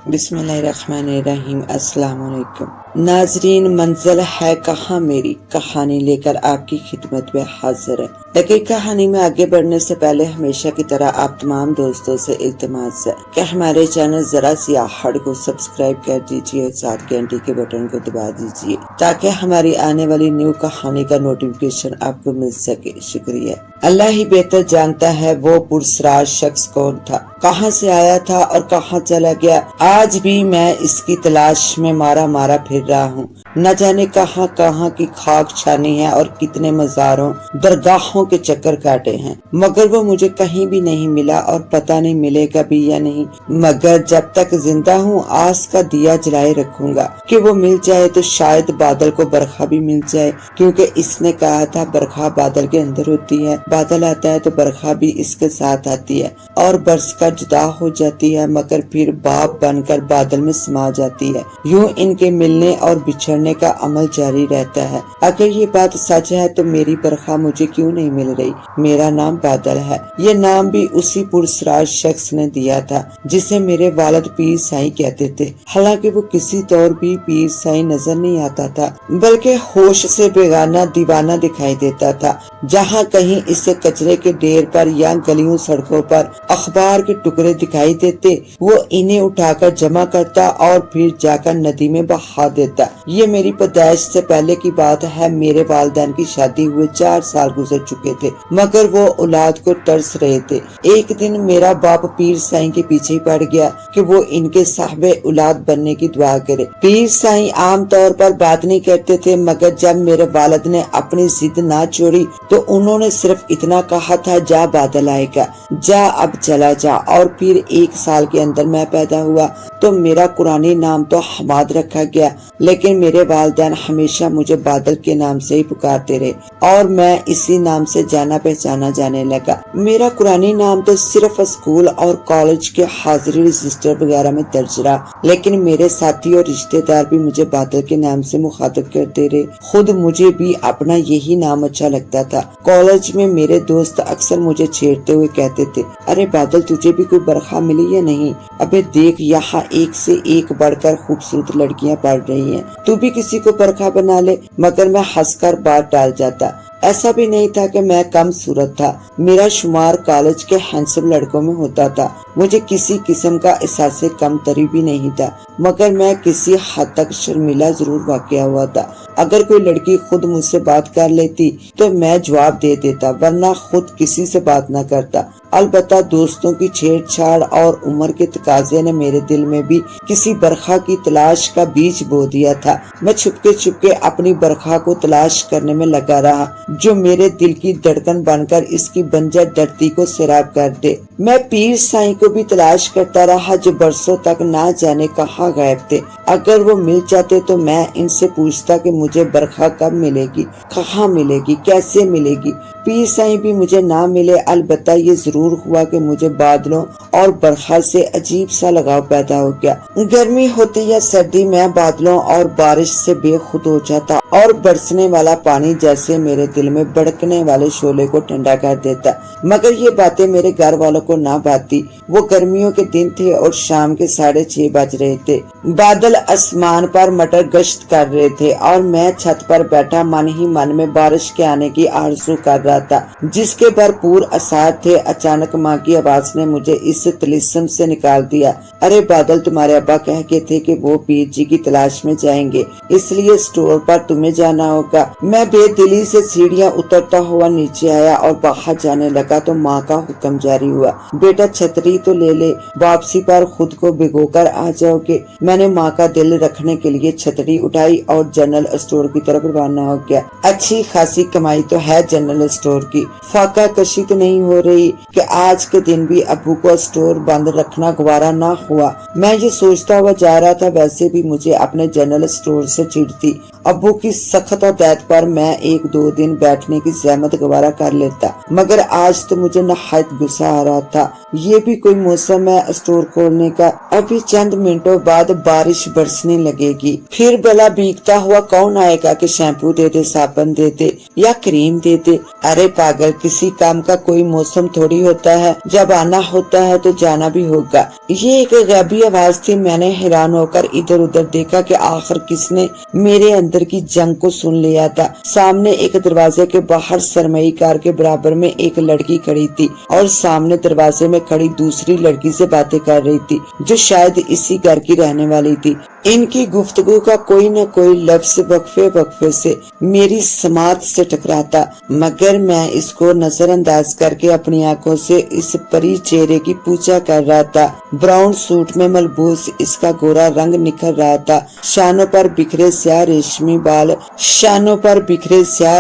بسم اللہ الرحمن الرحیم۔ السلام علیکم ناظرین، منزل ہے کہاں میری کہانی لے کر آپ کی خدمت میں حاضر ہے۔ لیکن کہانی میں آگے بڑھنے سے پہلے ہمیشہ کی طرح آپ تمام دوستوں سے التماس ہے کہ ہمارے چینل ذرا سی آہٹ کو سبسکرائب کر دیجیے اور ساتھ گھنٹی کے بٹن کو دبا دیجیے تاکہ ہماری آنے والی نیو کہانی کا نوٹیفیکیشن آپ کو مل سکے۔ شکریہ۔ اللہ ہی بہتر جانتا ہے وہ پرسرار شخص کون تھا، کہاں سے آیا تھا اور کہاں چلا گیا۔ آج بھی میں اس کی تلاش میں مارا پھر رہا ہوں۔ نہ جانے کہاں کہاں کی خاک چھانی ہے اور کتنے مزاروں درگاہوں کے چکر کاٹے ہیں، مگر وہ مجھے کہیں بھی نہیں ملا اور پتہ نہیں ملے گا بھی یا نہیں۔ مگر جب تک زندہ ہوں آس کا دیا جلائے رکھوں گا کہ وہ مل جائے تو شاید بادل کو برکھا بھی مل جائے، کیونکہ اس نے کہا تھا برکھا بادل کے اندر ہوتی ہے، بادل آتا ہے تو برکھا بھی اس کے ساتھ آتی ہے اور برس کر جدا ہو جاتی ہے، مگر پھر باپ بن کر بادل میں سما جاتی ہے۔ یوں ان کے ملنے اور بچھڑنے کا عمل جاری رہتا ہے۔ اگر یہ بات سچ ہے تو میری برکھا مجھے کیوں نہیں مل رہی؟ میرا نام بادل ہے، یہ نام بھی اسی پرسرار شخص نے دیا تھا جسے میرے والد پیر سائیں کہتے تھے، حالانکہ وہ کسی طور بھی پیر سائیں نظر نہیں آتا تھا، بلکہ ہوش سے بیگانہ دیوانہ دکھائی دیتا تھا۔ جہاں کہیں اسے کچرے کے ڈھیر پر یا گلیوں سڑکوں پر اخبار کے ٹکڑے دکھائی دیتے، وہ انہیں اٹھا کر جمع کرتا اور پھر جا کر ندی میں بہا دیتا۔ یہ میری پیدائش سے پہلے کی بات ہے۔ میرے والدین کی شادی ہوئے 4 سال گزر چکے تھے، مگر وہ اولاد کو ترس رہے تھے۔ ایک دن میرا باپ پیر سائیں کے پیچھے پڑ گیا کہ وہ ان کے صاحب اولاد بننے کی دعا کرے۔ پیر سائیں عام طور پر بات نہیں کرتے تھے، مگر جب میرے والد نے اپنی ضد نہ چھوڑی تو انہوں نے صرف اتنا کہا تھا، جا بادل آئے گا، جا اب چلا جا۔ اور پھر 1 سال کے اندر میں پیدا ہوا تو میرا قرآنی نام تو حماد رکھا گیا، لیکن میرے والدین ہمیشہ مجھے بادل کے نام سے ہی پکارتے رہے اور میں اسی نام سے جانا پہچانا جانے لگا۔ میرا قرآنی نام تو صرف اسکول اور کالج کے حاضری رجسٹر وغیرہ میں درج رہا، لیکن میرے ساتھی اور رشتہ دار بھی مجھے بادل کے نام سے مخاطب کرتے رہے۔ خود مجھے بھی اپنا یہی نام اچھا لگتا تھا۔ کالج میں میرے دوست اکثر مجھے چھیڑتے ہوئے کہتے تھے، ارے بادل تجھے بھی کوئی برکھا ملی یا نہیں؟ ابے دیکھ یہاں ایک سے ایک بڑھ کر خوبصورت لڑکیاں پڑھ رہی ہیں، تو بھی کسی کو برکھا بنا لے۔ مگر میں ہنس کر بات ٹال جاتا۔ ایسا بھی نہیں تھا کہ میں کم صورت تھا، میرا شمار کالج کے ہینڈسم لڑکوں میں ہوتا تھا۔ مجھے کسی قسم کا احساس کم تری بھی نہیں تھا، مگر میں کسی حد تک شرمیلا ضرور واقع ہوا تھا۔ اگر کوئی لڑکی خود مجھ سے بات کر لیتی تو میں جواب دے دیتا، ورنہ خود کسی سے بات نہ کرتا۔ البتہ دوستوں کی چھیڑ چھاڑ اور عمر کے تقاضے نے میرے دل میں بھی کسی برکھا کی تلاش کا بیج بو دیا تھا۔ میں چھپکے اپنی برکھا کو تلاش کرنے میں لگا رہا، جو میرے دل کی دھڑکن بن کر اس کی بنجر دھرتی کو سیراب کر دے۔ میں پیر سائیں کو بھی تلاش کرتا رہا، جو برسوں تک نہ جانے کہاں غائب تھے۔ اگر وہ مل جاتے تو میں ان سے پوچھتا کہ مجھے برکھا کب ملے گی، کہاں ملے گی، کیسے ملے گی۔ پیر سائیں بھی مجھے نہ ملے، البتہ یہ ضرور ہوا کہ مجھے بادلوں اور برکھا سے عجیب سا لگاؤ پیدا ہو گیا۔ گرمی ہوتی یا سردی میں بادلوں اور بارش سے بے خود ہو جاتا اور برسنے والا پانی جیسے میرے دل میں بڑکنے والے شعلے کو ٹھنڈا کر دیتا۔ مگر یہ باتیں میرے گھر والوں کو نہ بھاتی۔ وہ گرمیوں کے دن تھے اور شام کے 6:30 بج رہے تھے۔ بادل آسمان پر مٹر گشت کر رہے تھے اور میں چھت پر بیٹھا من ہی من میں بارش کے آنے کی آرزو کر رہا تھا، جس کے بھرپور اثار تھے۔ اچانک ماں کی آواز نے مجھے اس طلسم سے نکال دیا۔ ارے بادل، تمہارے ابا کہہ کے تھے کہ وہ پیر جی کی تلاش میں جائیں گے، اس لیے اسٹور پر تمہیں جانا ہوگا۔ میں بے دلی سے سیڑھیاں اترتا ہوا نیچے آیا اور باہر جانے لگا تو ماں کا حکم جاری ہوا، بیٹا چھتری تو لے لے، واپسی پر خود کو بھگو کر آ جاؤ گے۔ میں نے ماں کا دل رکھنے کے لیے چھتری اٹھائی اور جنرل اسٹور کی طرف روانہ ہو گیا۔ اچھی خاصی کمائی تو ہے جنرل اسٹور کی، فاقہ کشی تو نہیں ہو رہی کہ آج کے دن بھی ابو کو اسٹور بند رکھنا گوارا نہ ہوا۔ میں یہ سوچتا ہوا جا رہا تھا، ویسے بھی مجھے اپنے جنرل اسٹور سے چڑ تھی ابو کی سخت ہدایت پر میں 1-2 دن بیٹھنے کی زحمت گوارا کر لیتا، مگر آج تو مجھے نہایت غصہ آ رہا تھا۔ یہ بھی کوئی موسم ہے اسٹور کھولنے کا؟ ابھی چند منٹوں بعد بارش برسنے لگے گی، پھر بلا بھیگتا ہوا کون آئے گا کہ شیمپو دے دے، صابن دے دے یا کریم دے دے؟ ارے پاگل، کسی کام کا کوئی موسم تھوڑی ہوتا ہے، جب آنا ہوتا ہے تو جانا بھی ہوگا۔ یہ ایک غیبی آواز تھی۔ میں نے حیران ہو کر ادھر ادھر دیکھا کہ آخر کس نے میرے اندر کی جنگ کو سن لیا تھا۔ سامنے ایک دروازے کے باہر سرمئی کار کے برابر میں ایک لڑکی کھڑی تھی اور سامنے دروازے میں کھڑی دوسری لڑکی سے باتیں کر رہی تھی جو شاید اسی گھر کی رہنے والی تھی۔ ان کی گفتگو کا کوئی نہ کوئی لفظ وقفے سے میری سماعت سے ٹکراتا، مگر میں اس کو نظر انداز کر کے اپنی آنکھوں سے اس پری چہرے کی پوچھا کر رہا تھا۔ براؤن سوٹ میں ملبوس اس کا گورا رنگ نکھر رہا تھا، شانوں پر بکھرے سیاہ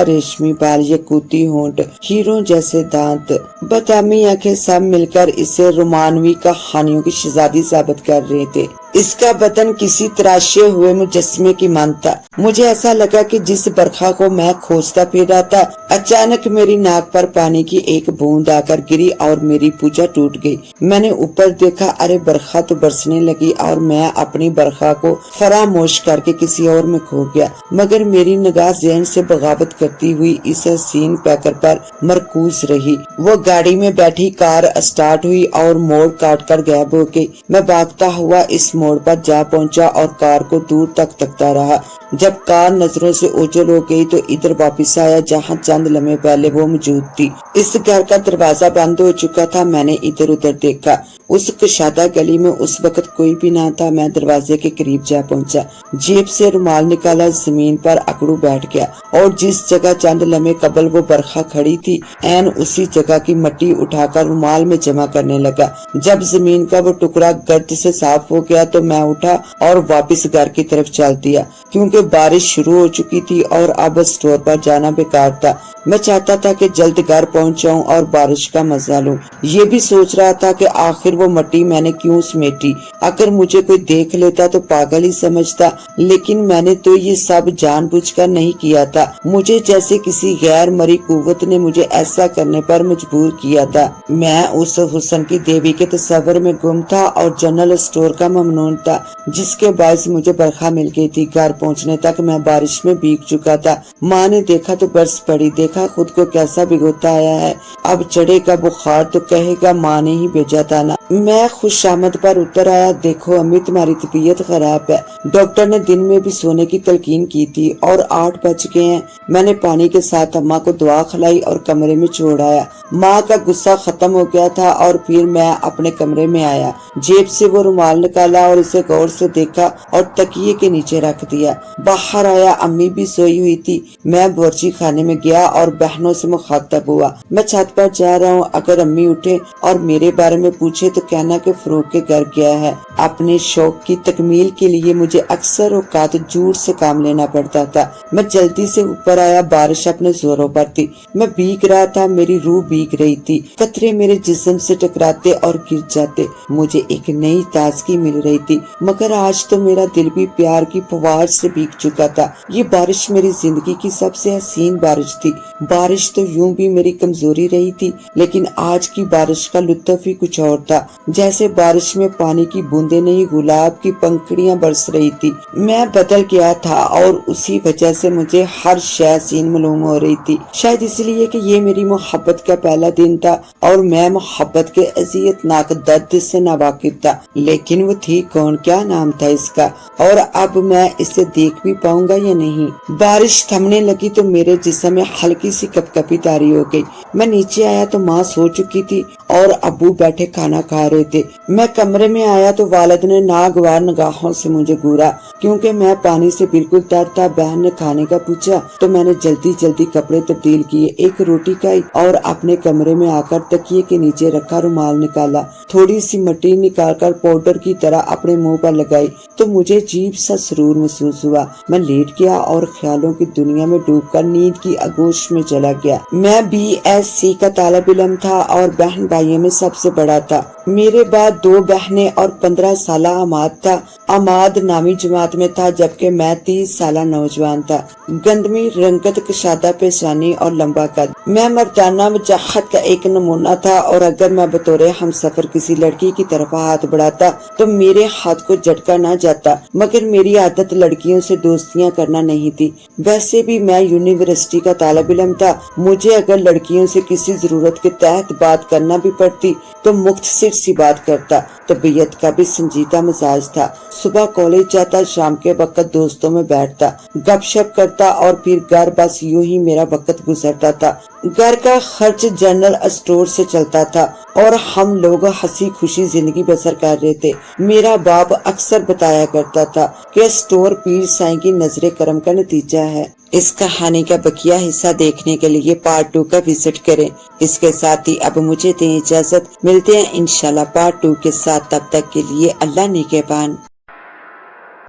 ریشمی بال، یقوتی ہونٹ، ہیروں جیسے دانت، بادامی آنکھیں، سب مل کر اسے رومانوی کہانیوں کی شہزادی ثابت کر رہے تھے۔ اس کا بدن کسی تراشے ہوئے مجسمے کی مانند تھا۔ مجھے ایسا لگا کہ جس برکھا کو میں کھوجتا پھر رہا تھا، اچانک میری ناک پر پانی کی ایک بوند آ کر گری اور میری پوجا ٹوٹ گئی۔ میں نے اوپر دیکھا، ارے برکھا تو برسنے لگی اور میں اپنی برکھا کو فراموش کر کے کسی اور میں کھو گیا، مگر میری نگاہ ذہن سے بغاوت کرتی ہوئی اس حسین پیکر پر مرکوز رہی۔ وہ گاڑی میں بیٹھی کار اسٹارٹ ہوئی اور موڑ کاٹ کر غائب ہو گئی۔ میں بھاگتا ہوا اس موڑ پر جا پہنچا اور کار کو دور تک تکتا رہا۔ جب کار نظروں سے اوجھل ہو گئی تو ادھر واپس آیا جہاں چند لمحے پہلے وہ موجود تھی۔ اس گھر کا دروازہ بند ہو چکا تھا۔ میں نے ادھر ادھر دیکھا، اس کشادہ گلی میں اس وقت کوئی بھی نہ تھا۔ میں دروازے کے قریب جا پہنچا، جیب سے رومال نکالا، زمین پر اکڑو بیٹھ گیا اور جس جگہ چند لمحے قبل وہ برکھا کھڑی تھی عین اسی جگہ کی مٹی اٹھا کر رومال میں جمع کرنے لگا۔ جب زمین کا وہ ٹکڑا گرد سے صاف ہو گیا تو میں اٹھا اور واپس گھر کی طرف چل دیا، کیونکہ بارش شروع ہو چکی تھی اور اب اسٹور پر جانا بیکار تھا۔ میں چاہتا تھا کہ جلد گھر پہنچ جاؤں اور بارش کا مزہ لوں۔ یہ بھی سوچ رہا تھا کہ آخر وہ مٹی میں نے کیوں سمیٹی؟ اگر مجھے کوئی دیکھ لیتا تو پاگل ہی سمجھتا، لیکن میں نے تو یہ سب جان بوجھ کر نہیں کیا تھا۔ مجھے جیسے کسی غیر مری قوت نے مجھے ایسا کرنے پر مجبور کیا تھا۔ میں اس حسن کی دیوی کے تصور میں گم تھا اور جنرل اسٹور کا ممنون تھا، جس کے باعث مجھے برکھا مل گئی تھی۔ گھر پہنچنے تک میں بارش میں بھیگ چکا تھا۔ ماں نے دیکھا تو برس پڑی، دیکھا خود کو کیسا بھگوتا آیا ہے، اب چڑھے گا بخار تو کہے گا ماں نے ہی بھیجا تھا نا۔ میں خوش آمد پر اتر آیا، دیکھو امی تمہاری طبیعت خراب ہے، ڈاکٹر نے دن میں بھی سونے کی تلقین کی تھی اور 8 بج گئے ہیں۔ میں نے پانی کے ساتھ اماں کو دعا کھلائی اور کمرے میں چھوڑ آیا۔ ماں کا غصہ ختم ہو گیا تھا اور پھر میں اپنے کمرے میں آیا، جیب سے وہ رومال نکالا اور اسے غور سے دیکھا اور تکیے کے نیچے رکھ دیا۔ باہر آیا، امی بھی سوئی ہوئی تھی۔ میں باورچی خانے میں گیا اور بہنوں سے مخاطب ہوا، میں چھت پر جا رہا ہوں، اگر امی اٹھے اور میرے بارے میں پوچھے تو کہنا کہ فروغ کے گھر گیا ہے۔ اپنے شوق کی تکمیل کے لیے مجھے اکثر اوقات جھوٹ سے کام لینا پڑتا تھا۔ میں جلدی سے اوپر آیا، بارش اپنے زوروں پر تھی، میں بھیگ رہا تھا، میری روح بھیگ رہی تھی، قطرے میرے جسم سے ٹکراتے اور گر جاتے۔ مجھے ایک نئی تازگی مل رہی تھی، مگر آج تو میرا دل بھی پیار کی فوار سے بھیگ چکا تھا۔ یہ بارش میری زندگی کی سب سے حسین بارش تھی۔ بارش تو یوں بھی میری کمزوری رہی تھی، لیکن آج کی بارش کا لطف ہی کچھ اور تھا، جیسے بارش میں پانی کی بوندیں نہیں گلاب کی پنکھڑیاں برس رہی تھی۔ میں بدل گیا تھا اور اسی وجہ سے مجھے ہر شے حسین معلوم ہو رہی تھی، شاید اس لیے کہ یہ میری محبت کا پہلا دن تھا اور میں محبت کے اذیت ناک درد سے ناواقف تھا۔ لیکن وہ تھی کون، کیا نام تھا اس کا، اور اب میں اسے دیکھ بھی پاؤں گا یا نہیں؟ بارش تھمنے لگی تو میرے جسم میں ہلکی سی کپکپی طاری ہو گئی۔ میں نیچے آیا تو ماں سو چکی تھی اور ابو بیٹھے کھانا کھا رہے تھے۔ میں کمرے میں آیا تو والد نے ناگوار نگاہوں سے مجھے گھورا، کیونکہ میں پانی سے بالکل تر تھا۔ بہن نے کھانے کا پوچھا تو میں نے جلدی کپڑے تبدیل کیے، ایک روٹی کھائی اور اپنے کمرے میں آ کر تکیے کے نیچے رکھا رومال نکالا، تھوڑی سی مٹی نکال کر پاؤڈر کی طرح اپنے منہ پر لگائی تو مجھے عجیب سا سرور محسوس ہوا۔ میں لیٹ گیا اور خیالوں کی دنیا میں ڈوب کر نیند کی آغوش میں چلا گیا۔ میں BSc کا طالب علم تھا اور بہن بھائیوں میں سب سے بڑا تھا۔ میرے بعد 2 بہنیں اور 15 سالہ عماد تھا۔ عماد نامی جماعت میں تھا جبکہ میں 30 سالہ نوجوان تھا۔ گندمی رنگت، کشادہ پیشانی اور لمبا قد۔ میں مردانہ وجاہت کا ایک نمونہ تھا اور اگر میں بطور ہم سفر کسی لڑکی کی طرف ہاتھ بڑھاتا تو میرے ہاتھ کو جھٹکا نہ جاتا، مگر میری عادت لڑکیوں سے دوستیاں کرنا نہیں تھی۔ ویسے بھی میں یونیورسٹی کا طالب علم تھا، مجھے اگر لڑکیوں سے کسی ضرورت کے تحت بات کرنا بھی پڑتی تو مختصر سی بات کرتا۔ طبیعت کا بھی سنجیدہ مزاج تھا۔ صبح کالج جاتا، شام کے وقت دوستوں میں بیٹھتا، گپ شپ کرتا اور پھر گھر، بس یوں ہی میرا وقت گزرتا تھا۔ گھر کا خرچ جنرل اسٹور سے چلتا تھا اور ہم لوگ ہنسی خوشی زندگی بسر کر رہے تھے۔ میرا باپ اکثر بتایا کرتا تھا کہ اسٹور پیر سائیں کی نظر کرم کا نتیجہ ہے۔ اس کہانی کا بقیہ حصہ دیکھنے کے لیے پارٹ 2 کا وزٹ کریں۔ اس کے ساتھ ہی اب مجھے دیں اجازت، ملتے ہیں انشاءاللہ پارٹ 2 کے ساتھ، تب تک کے لیے اللہ نگہبان۔